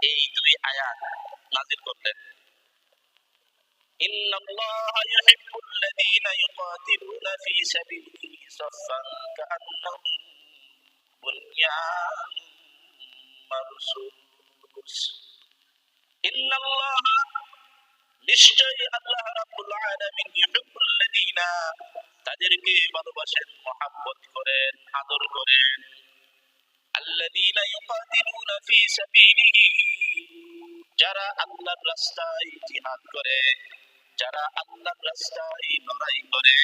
এই দুই আয়াত নাযিল করলেন। ইন্নাল্লাহা ইউহিব্বুল্লাযীনা ইউকাতিলুনা ফী সাবিলিহি সাফফান কাআন্নাহুম বুনয়ানুম মারসুস। ইন্নাল্লাহা নিশ্চয়ই আল্লাহ রাব্বুল আলামিন ইউহিব্বুল্লাযীনা তাদেরকে ভালোবাসেন, মহব্বত করেন, আদর করেন। আল্লাযীনা ইউকাতিলুনা ফী সাবিলিহি যারা আল্লাহর রাস্তায় জিহাদ করে, যারা আল্লাহর রাস্তায় লড়াই করে,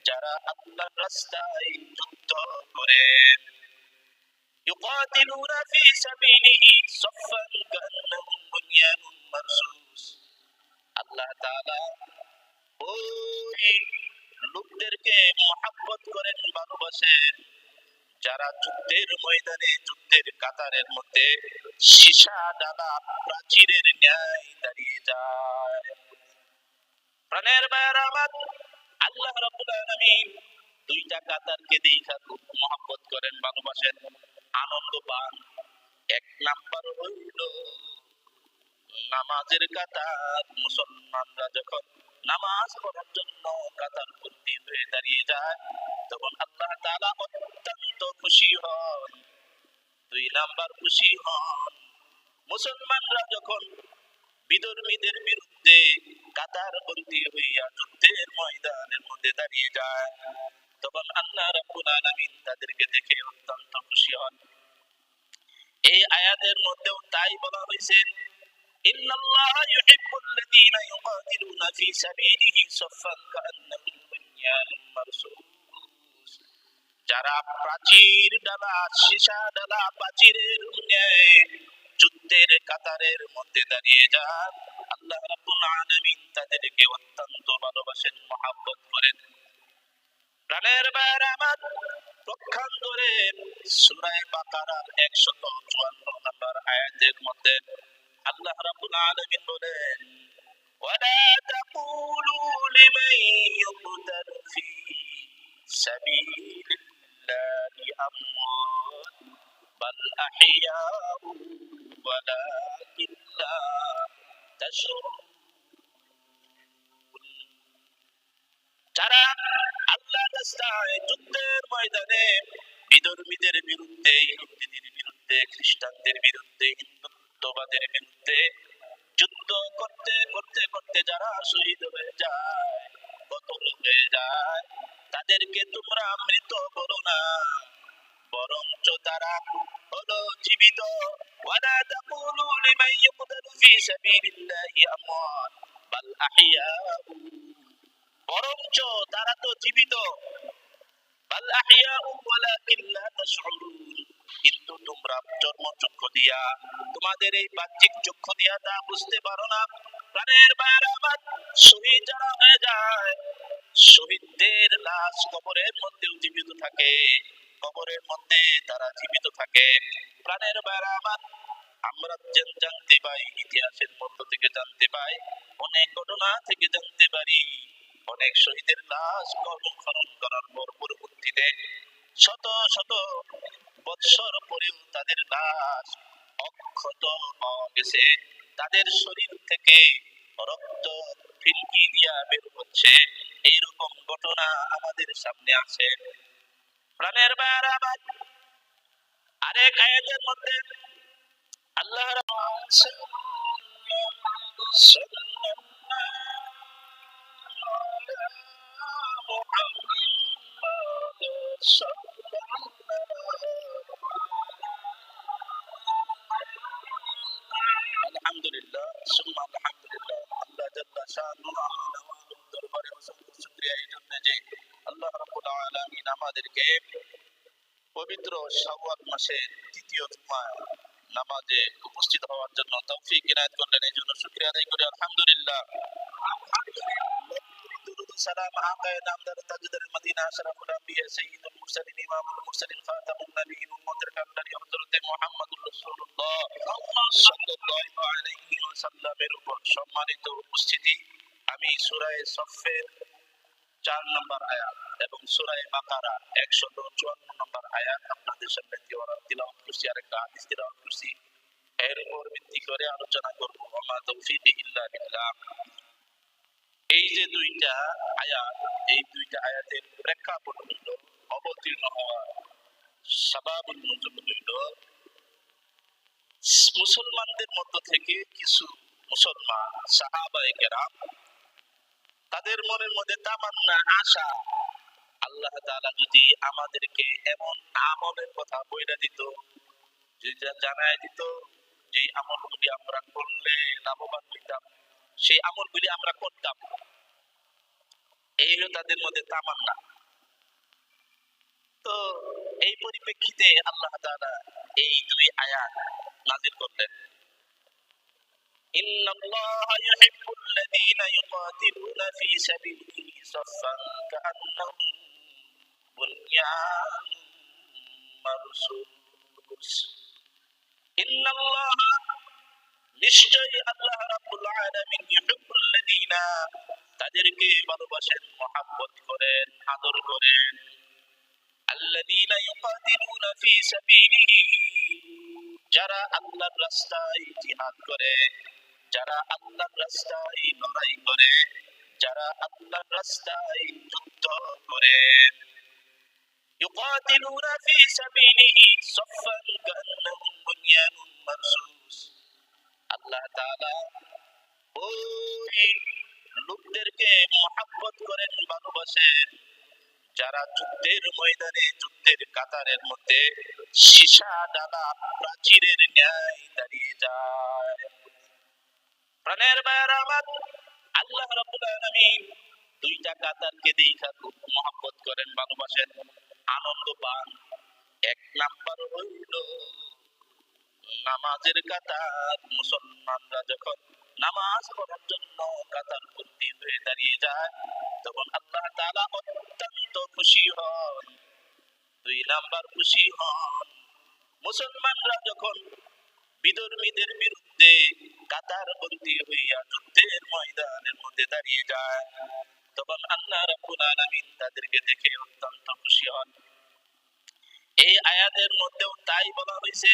যারা আল্লাহর রাস্তায় যুদ্ধ করে। ইউকাতিলুনা ফী সাবিলিহি সাফফান কাআন্নাহুম বুনয়ানুম মারসুস। আল্লাহ তাআলা ওই লোকদেরকে মহব্বত করেন, ভালোবাসেন যারা যুদ্ধের ময়দানে, যুদ্ধের কাতারের মধ্যে সীসা ডালা প্রাচীরের ন্যায় দাঁড়িয়ে যায়। প্রাণের ভাইয়েরা আমার, আল্লাহ রাব্বুল আলামিন দুইটা কাতারকে দেখা খুব মহব্বত করেন, ভালোবাসেন, আনন্দ পান। এক নাম্বার হইল নামাজের কাতার। মুসলমানরা যখন নামাজ পড়ার জন্য কাতার ভর্তি হয়ে দাঁড়িয়ে যায়, তখন আল্লাহ তাআলা অত্যন্ত খুশি হন। দুই নাম্বার খুশি হন মুসলমানরা যখন বিধর্মীদের বিরুদ্ধে কাতার বন্দী হইয়া যুদ্ধের ময়দানের মধ্যে দাঁড়িয়ে যায়, তখন আল্লাহ রাব্বুল আলামিন তাদেরকে দেখে অত্যন্ত খুশি হন। এই আয়াতের মধ্যেও তাই বলা হয়েছে, ইন্নাল্লাহা ইউহিব্বুল্লাযীনা ইউকাতিলুনা ফী সাবিলিহি সাফফান কাআন্নাহুম বুনয়ানুম মারসুস। যারা প্রাচীর ডালা, সীসা ডালা প্রাচীরের ন্যায় যুদ্ধের কাতারের মধ্যে দাঁড়িয়ে যায়, আল্লাহ রাব্বুল আলামিন তাদেরকে অত্যন্ত ভালোবাসেন, মহব্বত করেন। প্রাণের ভাইয়েরা আমার, পক্ষান্তরে সূরা বাকারার 154 নম্বর আয়াতের মধ্যে আল্লাহ রাব্বুল আলামিন বলেন, ওয়ালা তাকুলু লিমান ইউকতালু ফী সাবিলিল্লাহি আমওয়াত বাল আহইয়াউ ওয়ালাকিন লা তাশউরুন। যারা আল্লাহর রাস্তায় যুদ্ধের ময়দানে বিধর্মীদের বিরুদ্ধে, ইহুদিদের বিরুদ্ধে, খ্রিস্টানদের বিরুদ্ধে, হিন্দুত্ববাদের বিরুদ্ধে যুদ্ধ করতে করতে করতে যারা শহীদ হয়ে যায়, কতল হয়ে যায়, তাদেরকে তোমরা মৃত বলো না, বরঞ্চ তারা হলো জীবিত। ওয়ালা তাকুলু লিমান ইউকতালু ফী সাবিলিল্লাহি আমওয়াত বাল আহইয়াউ, বরঞ্চ তারা তো জীবিত। বাল আহইয়াউ ওয়ালাকিন লা তাশউরুন, কিন্তু তোমরা চর্মচক্ষু দিয়া, তোমাদের এই বাহ্যিক চক্ষু দিয়া তা বুঝতে পারো না। প্রাণের ভাইয়েরা আমার, শহীদ যারা হয়ে যায়, শহীদদের লাশ কবরের মধ্যেও জীবিত থাকে, কবরের মধ্যে তারা জীবিত থাকে। প্রাণের ভাইয়েরা আমার, আমরা জানতে পাই, ইতিহাসের মধ্য থেকে জানতে পাই, অনেক ঘটনা থেকে জানতে পারি, অনেক শহীদের লাশ খনন করার পর পরবর্তীতে শত শত বৎসর পরেও তাদের লাশ অক্ষত পাওয়া গেছে, তাদের শরীর থেকে রক্ত ফিনকি দিয়া বের হচ্ছে, এইরকম ঘটনা আমাদের সামনে আছে। প্রাণের ভাইয়েরা আমার, আরেক আয়াতের মধ্যে আল্লাহ আলহামদুলিল্লাহ, সুম্মা আলহামদুলিল্লাহ। আল্লাহ জাল্লা শানুহু আমাদের দরবারে অসংখ্য শুকরিয়া এই জন্য যে আল্লাহ রাব্বুল আলামিন আমাদেরকে পবিত্র শাওয়াল মাসের তৃতীয় জুমায় নামাজে উপস্থিত হওয়ার জন্য তৌফিক ইনায়াত করলেন, এই জন্য শুকরিয়া আদায় করি আলহামদুলিল্লাহ। দুরুদ সালাম আকায়ে নামদার তাজদার মদিনা আশরাফুল আম্বিয়া সাইয়্যিদুল মুরসালিন ইমামুল মুরসালিন খাতামুন নবিয়্যিন উম্মতের কান্ডারি হযরত মুহাম্মদুর রাসূলুল্লাহ সাল্লাল্লাহু আলাইহি ওয়াসাল্লামের উপর। সম্মানিত উপস্থিতি, আমি সূরা সফফের 4 নম্বর আয়াত এবং সূরা বাকারা 154 নম্বর আয়াত আপনাদের সামনে তিলাওয়াত করছি, আর একটা হাদিস তিলাওয়াত করছি। এর উপর ভিত্তি করে আলোচনা করব। ওমা তৌফিক ইল্লা বিল্লাহ। এই যে দুইটা আয়াত, এই দুইটা আয়াতের প্রেক্ষাপট হইল, অবতীর্ণ হওয়া সাবাবুল নুজুল হইল মুসলমানদের মধ্য থেকে কিছু মুসলমান সাহাবায়ে কেরাম, তাদের মনের মধ্যে তামান্না, আশা, আল্লাহ তাআলা যদি আমাদেরকে এমন আমলের কথা বইলা দিত, জানায় দিত, যে আমলগুলি আমরা করলে লাভবান হইতাম, সেই আমলগুলি আমরা করতাম। এই হলো তাদের মধ্যে তামান্না। তো এই পরিপ্রেক্ষিতে আল্লাহ তাআলা এই দুই আয়াত নাযিল করলেন। ইন্নাল্লাহা ইউহিব্বুল লাযীনা ইউকাতিলুনা ফী সাবিলিহি সাফফান কাআন্নাহুম বুনয়ানুম মারসুস। ইন্নাল্লাহা, নিশ্চয়ই আল্লাহ রাব্বুল আলামিন, ইউহিব্বুল লাযীনা, তাদেরকে ভালোবাসেন, মহব্বত করেন, আদর করেন, আল্লাযীনা ইউকাতিলুনা ফী সাবিলিহি, যারা আল্লাহর রাস্তায় জিহাদ করে, যারা আল্লাহর রাস্তায় লড়াই করে, যারা আল্লাহর রাস্তায় যুদ্ধ করে। ইউকাতিলুনা ফী সাবিলিহি সাফফান কাআন্নাহুম বুনয়ানুম মারসুস। আল্লাহ তাআলা ওই লোকদেরকে মহব্বত করেন, ভালোবাসেন, যারা যুদ্ধের ময়দানে, যুদ্ধের কাতারের মধ্যে সীসা ডালা প্রাচীরের ন্যায় দাঁড়িয়ে যায়। প্রাণের ভাইয়েরা আমার, আল্লাহ রাব্বুল আলামিন দুইটা কাতারকে দেখা খুব মহব্বত করেন, ভালোবাসেন, আনন্দ পান। এক নাম্বার হইল নামাজের কাতার। মুসলমানরা যখন নামাজ পড়ার জন্য কাতার ভর্তি হয়ে দাঁড়িয়ে যায়, তখন আল্লাহ তাআলা অত্যন্ত খুশি হন। দুই নাম্বার খুশি হন মুসলমানরা যখন বিধর্মীদের বিরুদ্ধে কাতার বন্দী হইয়া যুদ্ধের ময়দানের মধ্যে দাঁড়িয়ে যায়, তখন আল্লাহ রাব্বুল আলামিন তাদেরকে দেখে অত্যন্ত খুশি হন। এই আয়াতের মধ্যেও তাই বলা হয়েছে,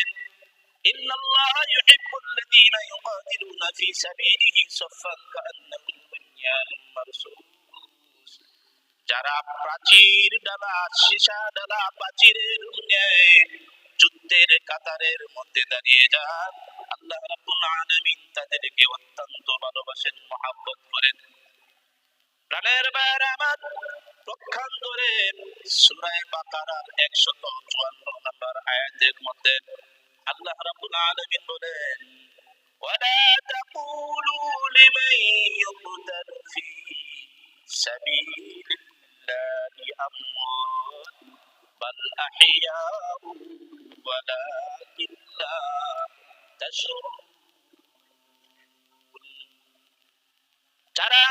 ইন্নাল্লাহা ইউহিব্বুল লাযীনা ইউকাতিলুনা ফী সাবিলিহি সাফফান কাআন্নাহুম বুনয়ানুম মারসুস। যারা প্রাচীর ডালা, সীসা ডালা প্রাচীরের ন্যায় যুদ্ধের কাতারের মধ্যে দাঁড়িয়ে যান, আল্লাহ রাব্বুল আলামিন তাদেরকে অত্যন্ত ভালোবাসেন, মহব্বত করেন। প্রাণের ভাইয়েরা আমার, পক্ষান্তরে সূরা বাকারার 154 নম্বর আয়াতের মধ্যে আল্লাহ রাব্বুল আলামিন বলেন, ওয়ালা তাকুলু লিমান ইউকতালু ফী সাবিলিল্লাহি আমওয়াত বাল আহইয়াউ ওয়ালাকিন লা তাশউরুন। যারা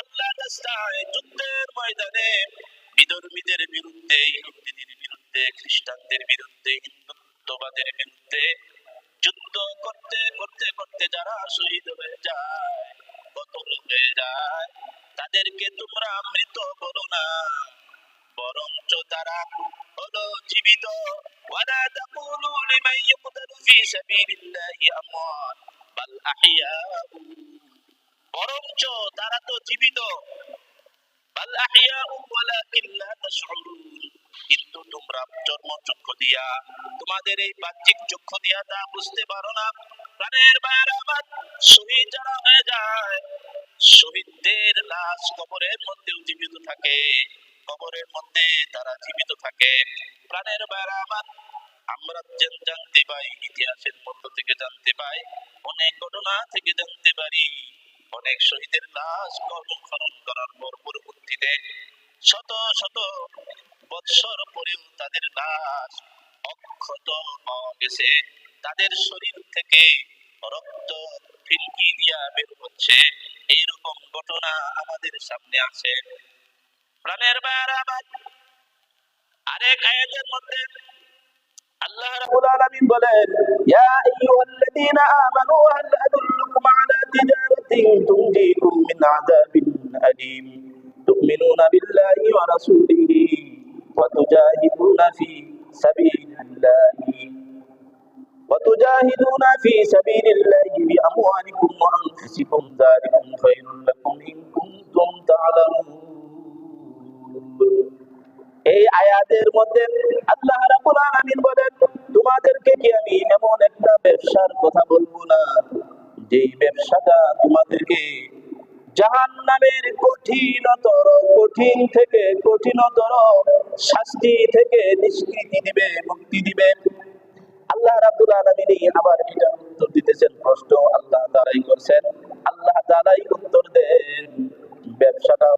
আল্লাহর রাস্তায় যুদ্ধের ময়দানে বিধর্মীদের বিরুদ্ধে, ইহুদিদের বিরুদ্ধে, খ্রিস্টানদের বিরুদ্ধে, হিন্দুত্ববাদের বিরুদ্ধে যুদ্ধ করতে করতে করতে যারা শহীদ হয়ে যায়, কতল হয়ে যায়, তাদেরকে তোমরা মৃত বলো না, বরঞ্চ তারা হলো জীবিত। ওয়ালা তাকুলু লিমান ইউকতালু ফী সাবিলিল্লাহি আমওয়াত বাল আহইয়াউ, বরঞ্চ তারা তো জীবিত, বাল আহইয়াউ ওয়ালাকিন লা তাশউরুন, কিন্তু তোমরা চর্মচক্ষু দিয়া, তোমাদের এই বাহ্যিক চক্ষু দিয়া তা বুঝতে পারো না। প্রাণের ভাইয়েরা আমার, শহীদ যারা হয়ে যায়, শহীদদের লাশ কবরের মধ্যেও জীবিত থাকে, কবরের মধ্যে তারা জীবিত থাকে। প্রাণের ভাইয়েরা আমার, আমরা জানতে পাই, ইতিহাসের মধ্য থেকে জানতে পাই, অনেক ঘটনা থেকে জানতে পারি, অনেক শহীদের লাশ খনন করার পর পরবর্তীতে শত শত বৎসর পরেও তাদের লাশ অক্ষত পাওয়া গেছে, তাদের শরীর থেকে রক্ত ফিনকি দিয়া বের হচ্ছে, এইরকম ঘটনা আমাদের সামনে আছে। প্রাণের ভাইয়েরা আমার, আরেক আয়াতের মধ্যে আল্লাহ রাব্বুল আলামিন বলেন, ইয়া আইয়ুহাল্লাযীনা আমানু হাল আদুল্লুকুম আলা তিজারাতিন তুনজিকুম মিন আযাবিন আলীম তু'মিনুনা বিল্লাহি ওয়া রাসূলিহি ওয়া তুজাহিদুনা ফী সাবিলিল্লাহি وتجاهدون في سبيل الله بأموالكم وأنفسكم ذلكم خير لكم إن كنتم تعلمون এই আয়াতের মধ্যে আল্লাহ রাব্বুল আলামিন বলেন তোমাদেরকে কি আমি এমন একটা ব্যবসার কথা বলবো না যেই ব্যবসাটা তোমাদেরকে জাহান্নামের কঠিন থেকে কঠিনতর শাস্তি থেকে নিষ্কৃতি দিবে মুক্তি দিবে আল্লাহ রাব্বুল আলামিন আবার এটা উত্তর দিতেছেন প্রশ্ন আল্লাহ তাআলাই করছেন আল্লাহ তাআলাই উত্তর দেন ব্যবসাটা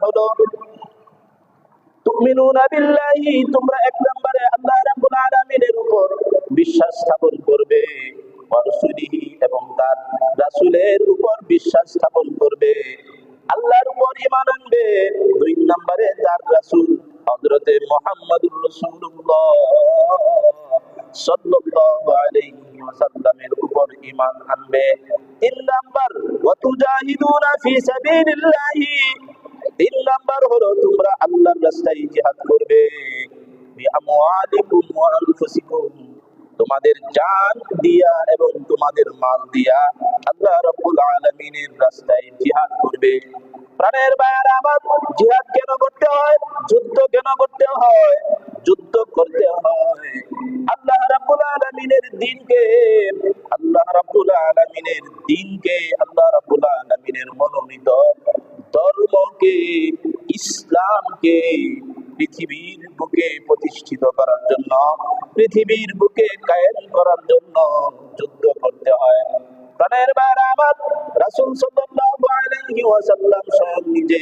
হলো তুমিনুনা বিল্লাহি তোমরা এক নম্বরে আল্লাহ রাব্বুল আলামিনের উপর বিশ্বাস স্থাপন করবে ওয়া রাসূলিহি এবং তার রাসূলের উপর বিশ্বাস স্থাপন করবে আল্লাহর উপর ঈমান আনবে দুই নম্বরে তার রাসূল হযরতে মুহাম্মদুর রাসূলুল্লাহ সাল্লাল্লাহু আলাইহি ওয়াসাল্লামের উপর ঈমান আনবে তিন নাম্বার ওয়া তুজাহিদুনা ফি সাবিলিল্লাহি তিন নাম্বার হলো তোমরা আল্লাহর রাস্তায় জিহাদ করবে বিআমওয়ালিকুম ওয়া আনফুসিকুম তোমাদের জান দিয়া এবং তোমাদের মাল দিয়া আল্লাহ রাব্বুল আলামিনের রাস্তায় জিহাদ করবে প্রাণের ভাইয়েরা আমার জিহাদ কেন করতে হয় যুদ্ধ কেন করতে হয় যুদ্ধ করতে হয় আল্লাহ রাব্বুল আলামিনের দ্বীনকে আল্লাহ রাব্বুল আলামিনের মনোনীত ধর্মকে ইসলামকে পৃথিবীর বুকে প্রতিষ্ঠিত করার জন্য পৃথিবীর বুকে কায়েম করার জন্য যুদ্ধ করতে হয় প্রাণের ভাইয়েরা আমার রাসূল সাল্লাল্লাহু আলাইহি ওয়াসাল্লাম স্বয়ং নিজে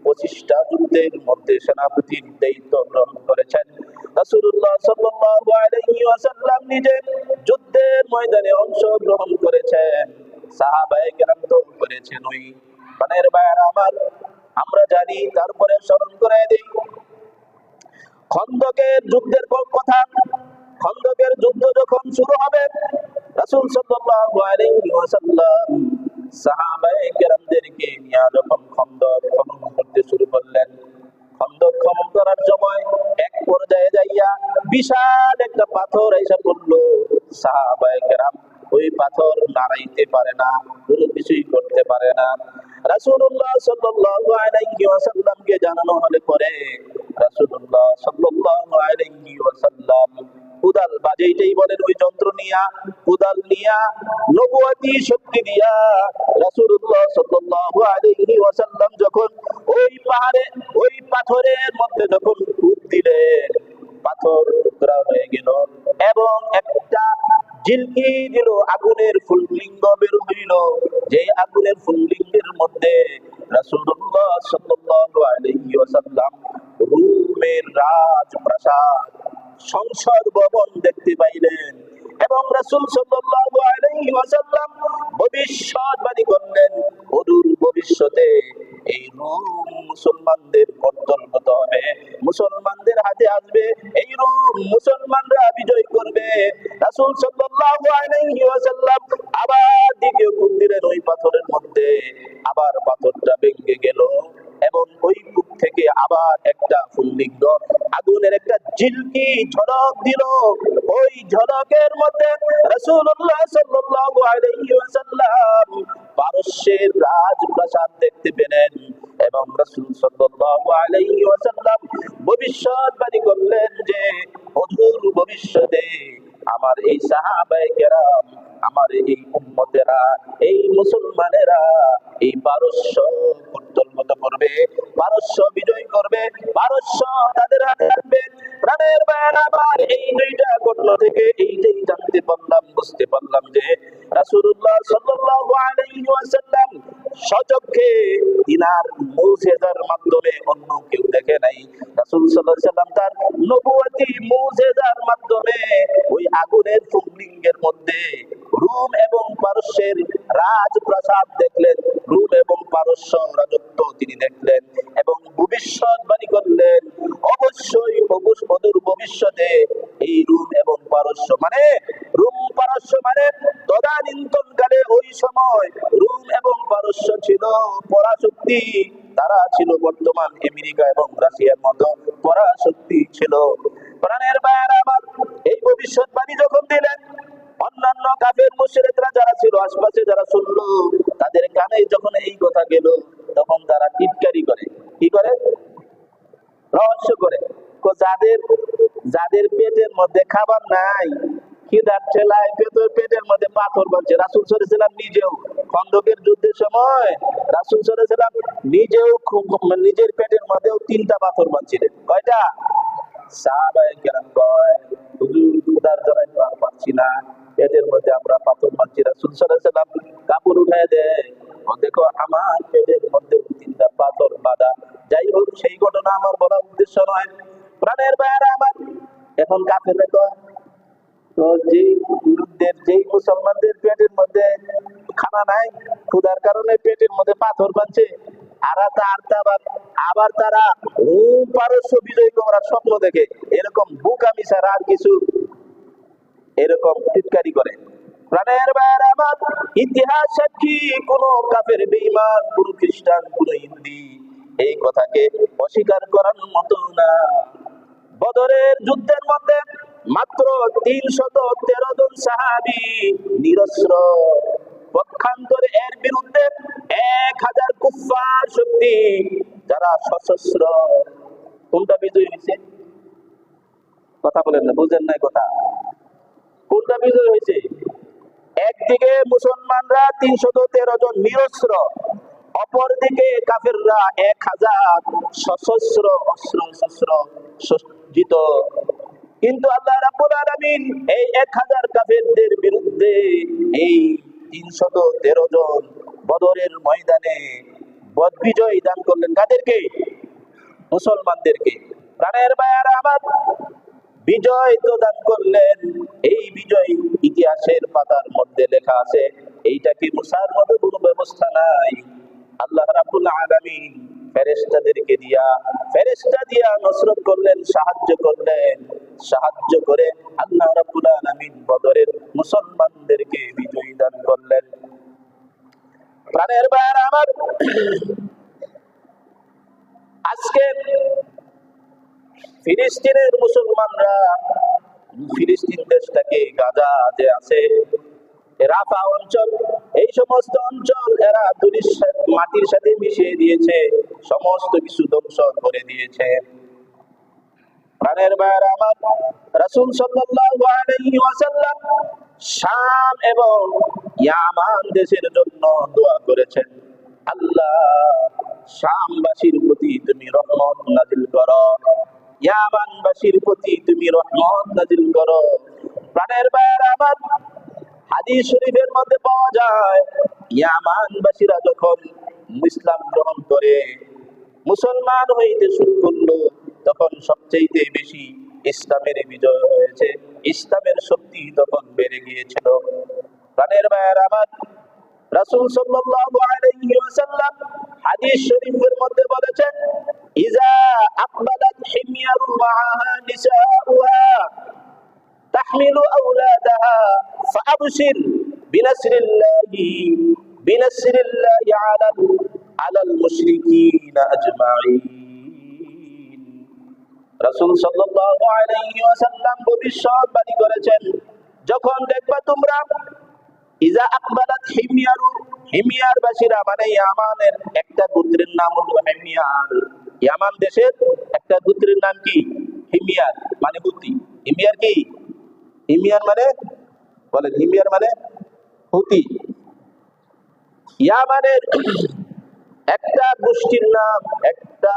25টা যুদ্ধের মধ্যে সেনাপতির দায়িত্ব গ্রহণ করেছেন রাসূলুল্লাহ সাল্লাল্লাহু আলাইহি ওয়াসাল্লাম নিজে যুদ্ধের ময়দানে অংশগ্রহণ করেছেন সাহাবায়ে কেরাম তো করেছেন ওই প্রাণের ভাইয়েরা আমার আমরা জানি তারপরে স্মরণ করে দেই খন্দকের যুদ্ধের কথা খন্দকের যুদ্ধ যখন শুরু হবে রাসূল সাল্লাল্লাহু আলাইহি ওয়াসাল্লাম সাহাবায়ে কেরামদেরকে নিয়ে যখন খন্দক খনন করতে শুরু করলেন খন্দক খনন করার সময় এক পর্যায়ে যাইয়া বিশাল একটা পাথর এসে পড়লো সাহাবায়ে কেরাম ওই পাথর নাড়াইতে পারে না কোনো কিছুই করতে পারে না রাসূলুল্লাহ সাল্লাল্লাহু আলাইহি ওয়াসাল্লামকে জানানো হলে পরে রাসূলুল্লাহ সাল্লাল্লাহু আলাইহি ওয়াসাল্লাম কুদাল বাজাইতেই বলেন ওই যন্ত্র নিয়া কুদাল নিয়া নবুয়তি শক্তি দিয়া রাসূলুল্লাহ সাল্লাল্লাহু আলাইহি ওয়াসাল্লাম যখন ওই পাহাড়ে ওই পাথরের মধ্যে যখন কুদ দিলেন পাথর টুকরা হয়ে গেল এবং একটা ঝিলকি দিল আগুনের ফুললিঙ্গ বের হইল যে আগুনের ফুললিঙ্গের মধ্যে রাসূলুল্লাহ সাল্লাল্লাহু আলাইহি ওয়াসাল্লাম রোমের রাজপ্রাসাদ সংসদ ভবন দেখতে পাইলেন এবং রাসূল সাল্লাল্লাহু আলাইহি ওয়াসাল্লাম ভবিষ্যৎবাণী করলেন অদূর ভবিষ্যতে এই রোম মুসলমানদের অন্তর্গত হবে মুসলমানদের হাতে আসবে এই রোম মুসলমানরা বিজয় করবে রাসূল সাল্লাল্লাহু আলাইহি ওয়াসাল্লাম আবার দ্বিতীয় কূপ দিলেন ওই পাথরের মধ্যে আবার পাথরটা ভেঙে গেল এবং ওই কূপ থেকে আবার একটা ফুললিঙ্গ আগুনের একটা ঝিলকি ঝলক দিল ওই ঝলকের মধ্যে রাসূলুল্লাহ সাল্লাল্লাহু আলাইহি ওয়াসাল্লাম পারস্যের রাজপ্রাসাদ দেখতে পেলেন এবং রাসূল সাল্লাল্লাহু আলাইহি ওয়াসাল্লাম ভবিষ্যৎবাণী করলেন যে অদূর ভবিষ্যতে আমার এই সাহাবায়ে কেরাম আমার এই উম্মতেরা এই মুসলমানেরা এই পারস্য উত্তোলন করবে পারস্য বিজয় করবে পারস্য তাদের হাতে আসবে প্রাণের ভাইয়েরা আমার এই দুইটা ঘটনা থেকে এইটাই জানতে পারলাম বুঝতে পারলাম যে রাসূলুল্লাহ সাল্লাল্লাহু আলাইহি ওয়াসাল্লাম সচক্ষে তিনার মুজিজার মাধ্যমে অন্য কেউ দেখে নাই রাসূল সাল্লাল্লাহু আলাইহি ওয়াসাল্লাম তার নবুয়তি মুজিজার মাধ্যমে ওই আগুনের ফুললিঙ্গের মধ্যে রোম এবং পারস্যের রাজপ্রাসাদ দেখলেন রোম এবং পারস্য রাজত্ব তিনি দেখলেন এবং ভবিষ্যৎবাণী করলেন অবশ্যই অদূর ভবিষ্যতে এই রোম এবং পারস্য মানে তদানীন্তনকালে ওই সময় রোম এবং পারস্য ছিল পরাশক্তি তারা ছিল বর্তমান আমেরিকা এবং রাশিয়ার মতো পরাশক্তি ছিল প্রাণের ভাইয়েরা আমার, এই ভবিষ্যৎবাণী যখন দিলেন, অন্যান্য কাফের মুশরিকরা যারা ছিল আশপাশে, যারা শুনলো, তাদের কানে যখন এই কথা গেল, তখন তারা টিটকারি করে। কি করে? রহস্য করে। যাদের যাদের পেটের মধ্যে খাবার নাই, খিদার ঠেলায় পেটের মধ্যে পাথর বাঁধছে। রাসূল সাল্লাল্লাহু আলাইহি ওয়াসাল্লাম নিজেও খন্দকের যুদ্ধের সময় রাসূল সাল্লাল্লাহু আলাইহি ওয়াসাল্লাম নিজেও নিজের পেটের মধ্যেও 3টা পাথর বাঁধছিলেন। কয়টা? সাহাবায়ে কেরাম কয়, হুজুর ক্ষুধার জ্বালায় আর পাচ্ছি না, পেটের মধ্যে আমরা পাথর বাঁধছি। রাসূল সাল্লাল্লাহু আলাইহি ওয়াসাল্লাম কাপড় উঠায় দেয়, ও দেখো আমার পেটের মধ্যে 3টা পাথর বাঁধা। যাই হোক, সেই ঘটনা আমার বলার উদ্দেশ্য নয়। প্রাণের ভাইয়েরা আমার, এখন কাফেররা কয়, তো যেই মুসলমানদের পেটের মধ্যে খানা নাই, ক্ষুধার কারণে পেটের মধ্যে পাথর বাঁধছে, আবার তারা পারস্য বিজয় করার স্বপ্ন দেখে, এরকম বোকামি ছাড়া আর কিছু এরকম টিটকারি করে। প্রাণের ভাইয়েরা আমার, ইতিহাস সাক্ষী, কোন কাফের বেঈমান, কোন খ্রিস্টান, কোন ইহুদি এই কথাকে অস্বীকার করার মতো না। বদরের যুদ্ধের মধ্যে মাত্র 313 জন সাহাবী নিরস্ত্র, পক্ষান্তরে এর বিরুদ্ধে 1000 কুফফার শক্তি যারা সশস্ত্র। কোনটা বিজয়ী হয়েছে? কথা বলেন না, বুঝেন নাই কথা। কোনটা বিজয় হয়েছে? একদিকে মুসলমানরা 313 জন নিরস্ত্র, অপরদিকে কাফেররা 1000 সশস্ত্র, অস্ত্র শস্ত্র সজ্জিত। কিন্তু আল্লাহ রাব্বুল আলামিন এই 1000 কাফেরদের বিরুদ্ধে এই 313 জন বদরের ময়দানে বিজয় দান করলেন। কাদেরকে? মুসলমানদেরকে। প্রাণের ভাইয়েরা আমার, বিজয় তো দান করলেন, এই বিজয় ইতিহাসের পাতার মধ্যে লেখা আছে। এইটা কি মুসার মতো কোনো ব্যবস্থা নাই? আল্লাহ রাব্বুল আলামিন ফেরেশতা দিয়া নসরত করলেন, সাহায্য করলেন। সাহায্য করে আল্লাহ রাব্বুল আলামিন বদরের মুসলমানদেরকে বিজয় দান করলেন। প্রাণের ভাইয়েরা আমার, আজকে ফিলিস্তিনের মুসলমানরা, ফিলিস্তিন দেশটাকে, গাজা যে আছে, রাফা অঞ্চল, এই সমস্ত অঞ্চল এরা মাটির সাথে মিশিয়ে দিয়েছে, সমস্ত কিছু ধ্বংস করে দিয়েছে। প্রাণের ভাইয়েরা আমার, রাসূল সাল্লাল্লাহু আলাইহি ওয়াসাল্লাম শাম এবং ইয়ামান দেশের জন্য দোয়া করেছেন, আল্লাহ শামবাসীর প্রতি তুমি রহমত নাজিল করো, ইয়ামানবাসীর প্রতি তুমি রহমত নাজিল করো। প্রাণের ভাইয়েরা আমার, হাদিস শরীফের মধ্যে পাওয়া যায়, ইয়ামানবাসীরা যখন ইসলাম গ্রহণ করে, মুসলমান হইতে শুরু করলো, তখন সবচেয়ে বেশি ইসলামের বিজয় হয়েছে, ইসলামের শক্তি তখন বেড়ে গিয়েছিল। প্রাণের ভাইয়েরা আমার, রাসূল সাল্লাল্লাহু আলাইহি ওয়াসাল্লাম হাদিস শরীফের মধ্যে বলেছেন, ইজা আকবালাত হিমিয়ারু মাআহা নিসাউহা তাহমিলু আওলাদাহা ফাআবশির বিনাসরিল্লাহি আলাল মুশরিকিন আজমাইন। রাসূল সাল্লাল্লাহু আলাইহি ওয়াসাল্লাম ভবিষ্যৎবাণী করেছেন, যখন দেখবা তোমরা ইজা আকবালাত হিমিয়ারু, হিমিয়ারবাসীরা মানে ইয়ামানের একটা গোত্রের নাম হলো হিমিয়ার। ইয়ামান দেশের একটা গোত্রের নাম কি? হিমিয়ার, মানে হুতি। হিমিয়ার কি? হিমিয়ার মানে বলেন, হিমিয়ার মানে হুতি। ইয়ামানের একটা গোষ্ঠীর নাম, একটা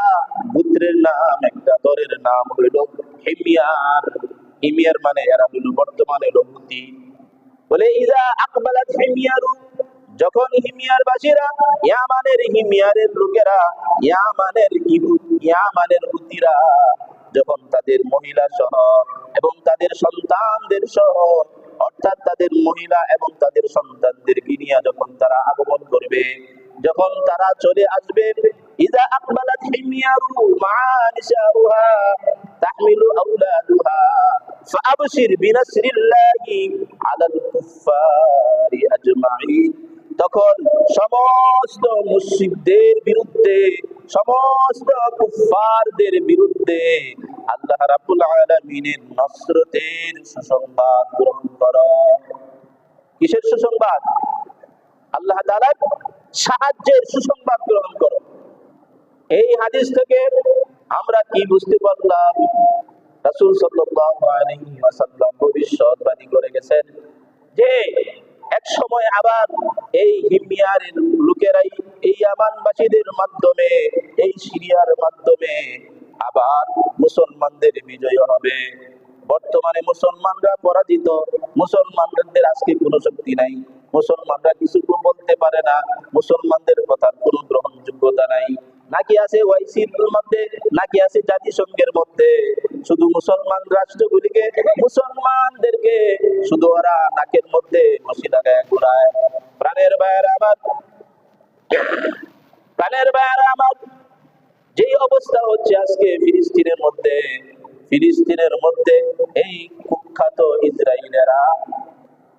গোত্রের নাম, একটা দলের নাম হইল হিমিয়ার। হিমিয়ার মানে এরা হইল বর্তমানে হুতি। বলে ইজা আকবালাত হিমিয়ারু, যখন হিমিয়ারবাসীরা, হিমিয়ারের লোকেরা, ইয়ামানের হুতিরা যখন তাদের মহিলা সহ এবং তাদের সন্তানদের সহ, অর্থাৎ তাদের মহিলা এবং তাদের সন্তানদেরকে নিয়ে যখন তারা আগমন করবে, যখন তারা চলে আসবে, ইজা আকবালাত হিমিয়ারু মা নিসাউহা তাহমিলু আওলাদুহা ফাআবশির বিনাসরিল্লাহি আলাল কুফফারি আজমাইন। তখন সমস্ত মুশরিকদের বিরুদ্ধে, সমস্ত কুফফারদের বিরুদ্ধে আল্লাহ রাব্বুল আলামিনের নসরতের সুসংবাদ গ্রহণ করো। কিসের সুসংবাদ? আল্লাহ তাআলার সাহায্যের সুসংবাদ গ্রহণ করো। এই হাদিস থেকে আমরা কি বুঝতে পারলাম? রাসূল সাল্লাল্লাহু আলাইহি ওয়াসাল্লাম ভবিষ্যৎবাণী করে গেছেন যে এক সময় আবার এই হিমিয়ারের লোকেরাই এই ইয়ামানবাসীদের মাধ্যমে, এই সিরিয়ার মাধ্যমে আবার মুসলমানদের বিজয় হবে। বর্তমানে মুসলমানরা পরাজিত, মুসলমানদের আজকে কোনো শক্তি নাই, মুসলমানরা কিছু বলতে পারে না, মুসলমানদের কথার কোনো গ্রহণযোগ্যতা নাই। নাকি আছে ওয়াইসির মধ্যে, নাকি আছে জাতিসংঘের মধ্যে, শুধু মুসলমান রাষ্ট্রগুলিকে, মুসলমানদেরকে শুধু ওরা নাকের মধ্যে বসে লাগায় ঘুরায়। প্রাণের ভাইয়েরা আমার, প্রাণের ভাইয়েরা আমার, যেই অবস্থা হচ্ছে আজকে ফিলিস্তিনের মধ্যে, ফিলিস্তিনের মধ্যে এই কুখ্যাত ইসরায়েলেরা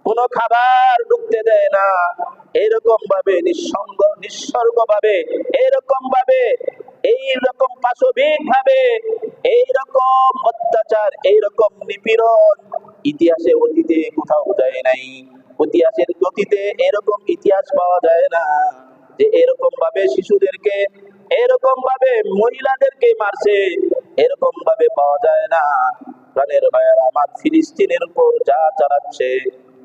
কোনো খাবার ঢুকতে দেয় না, এরকম ভাবে নিঃসর্গ ভাবে, এইরকম ভাবে, এইরকম পাশবিক ভাবে, এইরকম অত্যাচার, এইরকম নিপীড়ন ইতিহাসে অতীতে কোথাও যায় নাই। ইতিহাসের গতিতে এরকম ইতিহাস পাওয়া যায় না যে এরকম ভাবে শিশুদেরকে, এরকম ভাবে মহিলাদেরকে মারছে, এরকম ভাবে পাওয়া যায় না। প্রাণের ভাইয়েরা আমার, ফিলিস্তিনের উপর যা চালাচ্ছে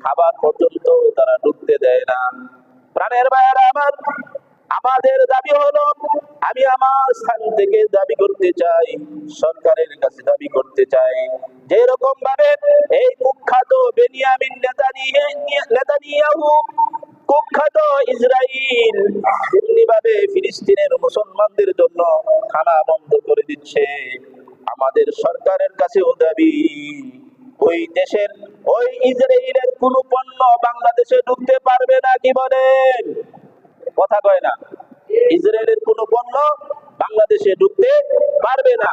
খাবার পর্যন্ত তারা ঢুকতে দেয় না। প্রাণের ভাইয়েরা আমার, আমাদের দাবি হলো, আমি আমার স্থান থেকে দাবি করতে চাই, সরকারের কাছে দাবি করতে চাই, যে এরকম ভাবে এই কুখ্যাত বেনিয়ামিন নেতানিয়াহু, কুখ্যাত ইসরাইল এমনি ভাবে ফিলিস্তিনের মুসলমানদের জন্য খানা বন্ধ করে দিচ্ছে, আমাদের সরকারের কাছেও দাবি ওই দেশের, ওই ইসরায়েলের কোন পণ্য বাংলাদেশে ঢুকতে পারবে না। কি বলেন? কথা কয় না। ইসরায়েলের কোন পণ্য বাংলাদেশে ঢুকতে পারবে না।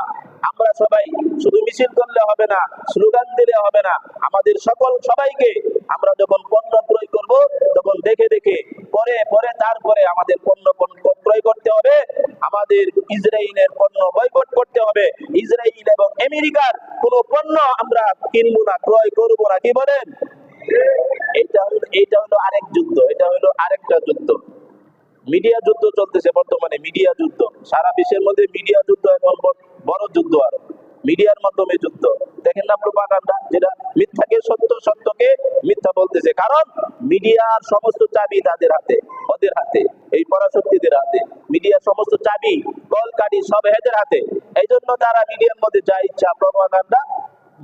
আমরা সবাই শুধু মিছিল করলে হবে না, স্লোগান দিলে হবে না, আমাদের সবাইকে আমরা যখন পণ্য ক্রয় করব তখন দেখে দেখে পরে পরে তারপরে আমাদের পণ্য ক্রয় করতে হবে, আমাদের ইসরায়েলের পণ্য বয়কট করতে হবে। ইসরায়েল এবং আমেরিকার কোন পণ্য আমরা কিনবো না, ক্রয় করবো না। কি বলেন? এটা হলো আরেক যুদ্ধ, এটা হলো আরেকটা যুদ্ধ। মিডিয়া যুদ্ধ চলতেছে বর্তমানে, মিডিয়া যুদ্ধ সারা বিশ্বের মধ্যে, মিডিয়া যুদ্ধ এখন বড় যুদ্ধ, আর মিডিয়ার মাধ্যমে যুদ্ধ। দেখেন না প্রোপাগান্ডা, যেটা মিথ্যাকে সত্য, সত্যকে মিথ্যা বলতেছে, কারণ মিডিয়ার সমস্ত চাবি তাদের হাতে, ওদের হাতে, এই পরাশক্তিদের হাতে। মিডিয়ার সমস্ত চাবি, কলকাঠি সব এদের হাতে। এই জন্য তারা মিডিয়ার মধ্যে যা ইচ্ছা প্রোপাগান্ডা,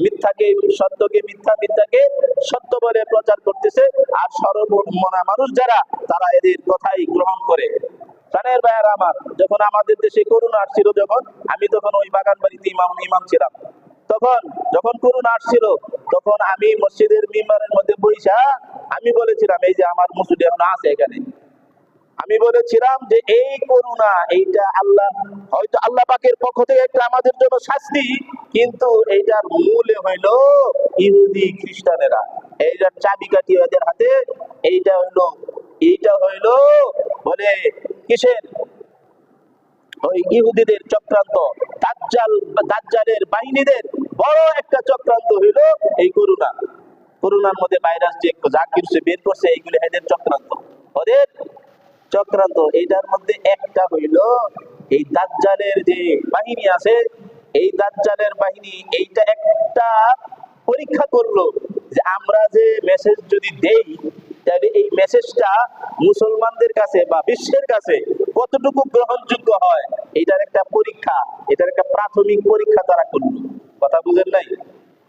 মিথ্যাকে সত্যকে মিথ্যা, মিথ্যাকে সত্য বলে প্রচার করতেছে। আর সর্বমনা মানুষ যারা, তারা এদের কথাই গ্রহণ করে। প্রাণের ভাইয়েরা আমার, যখন আমাদের দেশে করোনা আসছিল, যখন আমি তখন ওই বাগান বাড়িতে ইমাম ছিলাম, তখন যখন করোনা আসছিল, তখন আমি মসজিদের মিম্বারের মধ্যে বইসা আমি বলেছিলাম, এই যে আমার মুসুদ এখন আছে এখানে, আমি বলেছিলাম যে এই করোনা, এইটা আল্লাহ, হয়তো আল্লাহ পাকের পক্ষ থেকে একটা আমাদের জন্য শাস্তি, কিন্তু এইটার মূলে হইল ইহুদি খ্রিস্টানেরা, এইটার চাবিকাঠি এদের হাতে। এইটা হইল বলে কিসের? ওই ইহুদিদের চক্রান্ত, দাজ্জালের বাহিনীদের বড় একটা চক্রান্ত হইল এই করোনা। করোনার মধ্যে ভাইরাস যে যা কিছু বের করছে, এইগুলি এদের চক্রান্ত, ওদের চক্রান্ত। এইটার মধ্যে একটা হইল এই দাজ্জালের যে বাহিনী আছে, এই দাজ্জালের বাহিনী এইটা একটা পরীক্ষা করলো যে আমরা যে মেসেজ যদি দেই, তাহলে এই মেসেজটা মুসলমানদের কাছে বা বিশ্বের কাছে কতটুকু গ্রহণযোগ্য হয়। এটার একটা পরীক্ষা, এটার একটা প্রাথমিক পরীক্ষা তারা করলো। কথা বুঝেন নাই?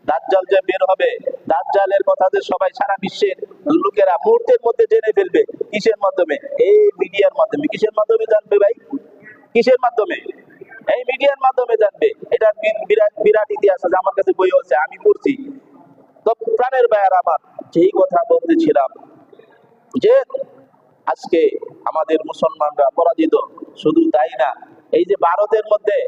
দাজ্জাল যে বের হবে, দাজ্জালের কথা যে সবাই সারা বিশ্বের লোকেরা মুহূর্তের মধ্যে জেনে ফেলবে। কিসের মাধ্যমে? এই মিডিয়ার মাধ্যমে। কিসের মাধ্যমে জানবে ভাই? কিসের মাধ্যমে? এই মিডিয়ার মাধ্যমে জানবে। এটা বিরাট ইতিহাস আছে, আমার কাছে বই আছে, আমি পড়ছি। তো প্রাণের ভাইয়ার আমার, যেই কথা বলতেছিলাম যে আজকে আমাদের মুসলমানরা পরাজিত, শুধু তাই না, এই যে ভারতের মধ্যে